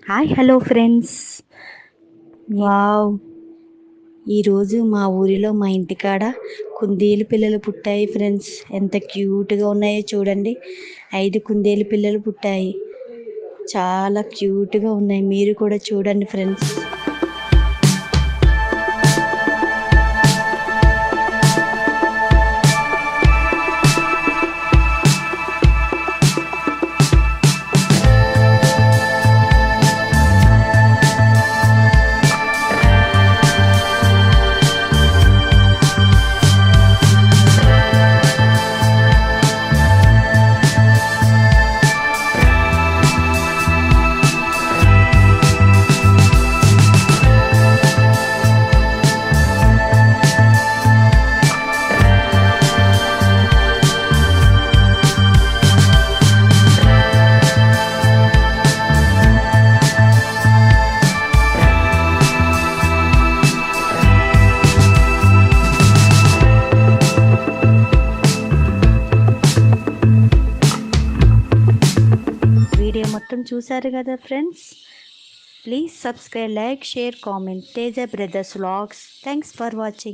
Hi hello friends. Wow! ఈరోజు మా ఊరిలో మా ఇంటికాడ కుందేలు పిల్లలు పుట్టాయి ఫ్రెండ్స్. ఎంత క్యూట్‌గా ఉన్నాయో చూడండి. 5 కుందేలు పిల్లలు పుట్టాయి. చాలా క్యూట్‌గా ఉన్నాయి. మీరు కూడా చూడండి ఫ్రెండ్స్. వీడియో మొత్తం చూసారు కదా friends. Please subscribe, like, share, comment. Teja brothers vlogs. Thanks for watching.